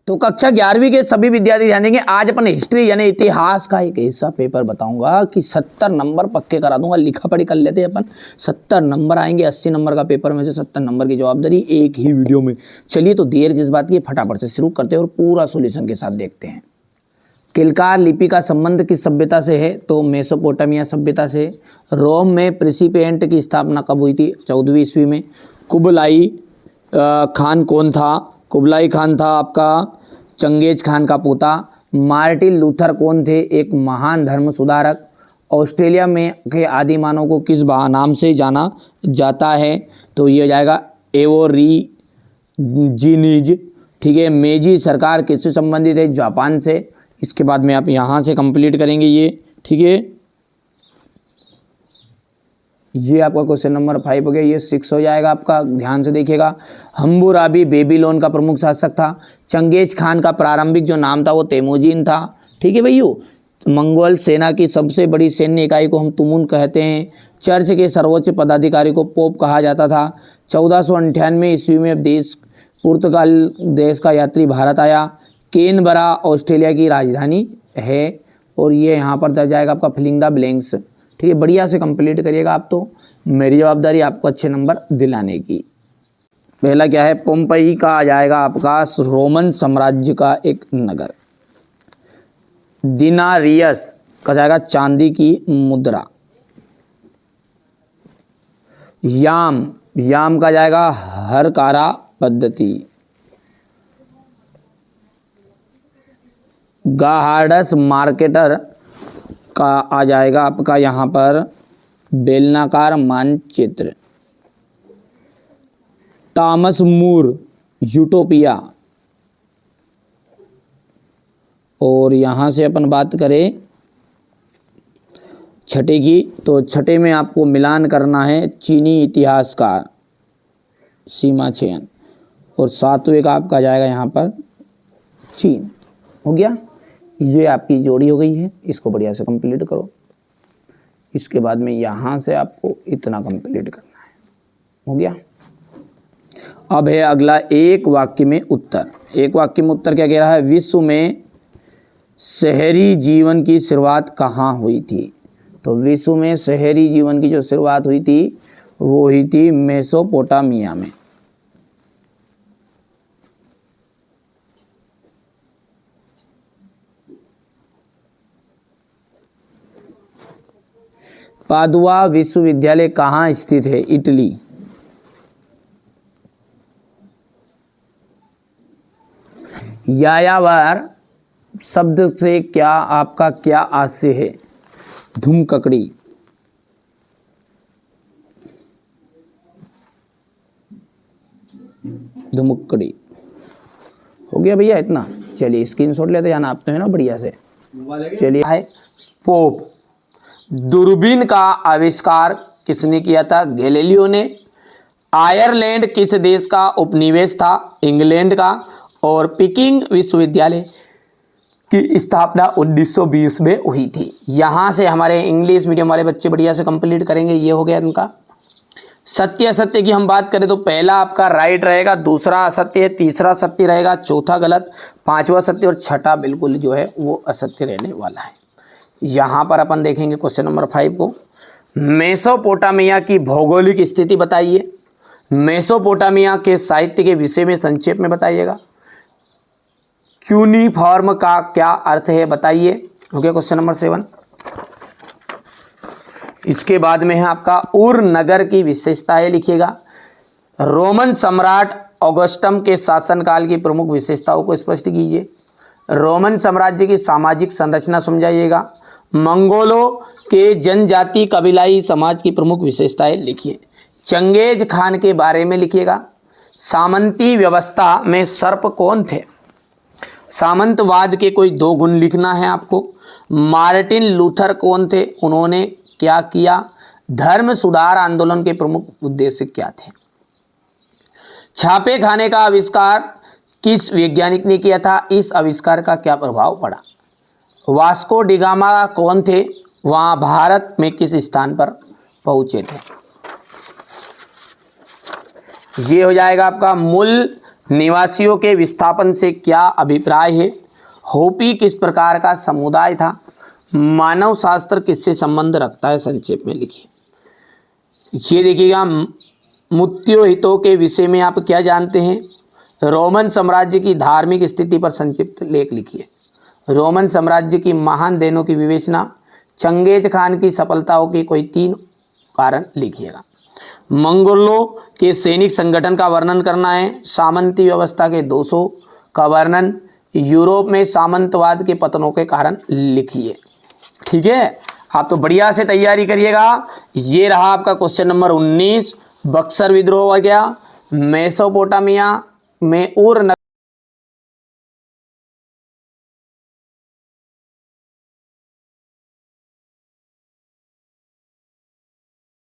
तो कक्षा 11वीं के सभी विद्यार्थी ध्यान देंगे। आज अपन हिस्ट्री यानी इतिहास का एक ऐसा पेपर बताऊंगा कि 70 नंबर पक्के करा दूंगा। लिखा पढ़ी कर लेते हैं अपन, 70 नंबर आएंगे। 80 नंबर का पेपर में से 70 नंबर की जवाबदारी एक ही वीडियो में। चलिए तो देर किस बात की, फटाफट से शुरू करते हैं और पूरा सोल्यूशन के साथ देखते हैं। किलकार लिपि का संबंध किस सभ्यता से है? तो मेसोपोटामिया सभ्यता से। रोम में प्रिंसिपिएंट की स्थापना कब हुई थी? 14वीं ईस्वी में। कुबलाई खान कौन था? कुबलाई खान था आपका चंगेज खान का पोता। मार्टिन लूथर कौन थे? एक महान धर्म सुधारक। ऑस्ट्रेलिया में के आदि मानव को किस नाम से जाना जाता है? तो ये हो जाएगा एवोरीजिनीज। ठीक है। मेजी सरकार किससे संबंधित है? जापान से। इसके बाद में आप यहाँ से कंप्लीट करेंगे ये। ठीक है, ये आपका क्वेश्चन नंबर 5 हो गया। ये 6 हो जाएगा आपका, ध्यान से देखिएगा। हम्बुराबी बेबीलोन का प्रमुख शासक था। चंगेज खान का प्रारंभिक जो नाम था वो तेमुजीन था। ठीक है भैया। मंगोल सेना की सबसे बड़ी सैन्य इकाई को हम तुमुन कहते हैं। चर्च के सर्वोच्च पदाधिकारी को पोप कहा जाता था। 1498 ईस्वी में पुर्तगाल देश का यात्री भारत आया। कैनबरा ऑस्ट्रेलिया की राजधानी है। और ये यहाँ पर दर्ज जाएगा आपका फिलिंग द ब्लैंक्स। ठीक है, बढ़िया से कंप्लीट करिएगा आप। तो मेरी जवाबदारी आपको अच्छे नंबर दिलाने की। पहला क्या है? पोम्पई का आ जाएगा आपका रोमन साम्राज्य का एक नगर। दिनारियस का जाएगा चांदी की मुद्रा। याम का जाएगा हरकारा पद्धति। गाहार्डस मार्केटर का आ जाएगा आपका यहाँ पर बेलनाकार मानचित्र। Thomas More utopia. और यहाँ से अपन बात करें छठे की, तो छठे में आपको मिलान करना है चीनी इतिहासकार सीमा चेन। और 7वें का आपका जाएगा यहाँ पर चीन। हो गया, ये आपकी जोड़ी हो गई है। इसको बढ़िया से कंप्लीट करो। इसके बाद में यहाँ से आपको इतना कंप्लीट करना है। हो गया। अब है अगला एक वाक्य में उत्तर। एक वाक्य में उत्तर क्या कह रहा है? विश्व में शहरी जीवन की शुरुआत कहाँ हुई थी? तो विश्व में शहरी जीवन की जो शुरुआत हुई थी वो हुई थी मेसोपोटामिया में। पादुआ विश्वविद्यालय कहाँ स्थित है? इटली। यायावर शब्द से क्या आपका क्या आशय है? धूमककड़ी। धुमकड़ी। हो गया भैया इतना। चलिए स्क्रीनशॉट लेते जाना आप तो, है ना, बढ़िया से। चलिए है पोप। दूरबीन का आविष्कार किसने किया था? गैलीलियो ने। आयरलैंड किस देश का उपनिवेश था? इंग्लैंड का। और पिकिंग विश्वविद्यालय की स्थापना 1920 में हुई थी। यहाँ से हमारे इंग्लिश मीडियम वाले बच्चे बढ़िया से कंप्लीट करेंगे। ये हो गया इनका। सत्य असत्य की हम बात करें तो पहला आपका राइट रहेगा, दूसरा असत्य है, तीसरा सत्य रहेगा, चौथा गलत, पांचवा सत्य और छठा बिल्कुल जो है वो असत्य रहने वाला है। यहाँ पर अपन देखेंगे क्वेश्चन नंबर 5 को। मेसोपोटामिया की भौगोलिक स्थिति बताइए। मेसोपोटामिया के साहित्य के विषय में संक्षेप में बताइएगा। क्यूनिफॉर्म का क्या अर्थ है बताइए। हो गया क्वेश्चन नंबर 7। इसके बाद में है आपका उर नगर की विशेषताएं लिखिएगा। रोमन सम्राट ऑगस्टम के शासनकाल की प्रमुख विशेषताओं को स्पष्ट कीजिए। रोमन साम्राज्य की सामाजिक संरचना समझाइएगा। मंगोलों के जनजाति कबीलाई समाज की प्रमुख विशेषताएं लिखिए। चंगेज खान के बारे में लिखिएगा। सामंती व्यवस्था में सर्प कौन थे? सामंतवाद के कोई 2 गुण लिखना है आपको। मार्टिन लूथर कौन थे? उन्होंने क्या किया? धर्म सुधार आंदोलन के प्रमुख उद्देश्य क्या थे? छापे खाने का आविष्कार किस वैज्ञानिक ने किया था? इस आविष्कार का क्या प्रभाव पड़ा? वास्को डिगामा कौन थे? वहाँ भारत में किस स्थान पर पहुँचे थे? ये हो जाएगा आपका मूल निवासियों के विस्थापन से क्या अभिप्राय है? होपी किस प्रकार का समुदाय था? मानव शास्त्र किससे संबंध रखता है? संक्षेप में लिखिए। ये देखिएगा, मुत्यो हितों के विषय में आप क्या जानते हैं? रोमन साम्राज्य की धार्मिक स्थिति पर संक्षिप्त लेख लिखिए। रोमन साम्राज्य की महान देनों की विवेचना, चंगेज खान की सफलताओं के कोई 3 कारण लिखिएगा। मंगोलों के सैनिक संगठन का वर्णन करना है। सामंती व्यवस्था के दोषों का वर्णन, यूरोप में सामंतवाद के पतनों के कारण लिखिए। ठीक है, आप तो बढ़िया से तैयारी करिएगा। ये रहा आपका क्वेश्चन नंबर 19। बक्सर विद्रोह हो गया, मेसोपोटामिया में उर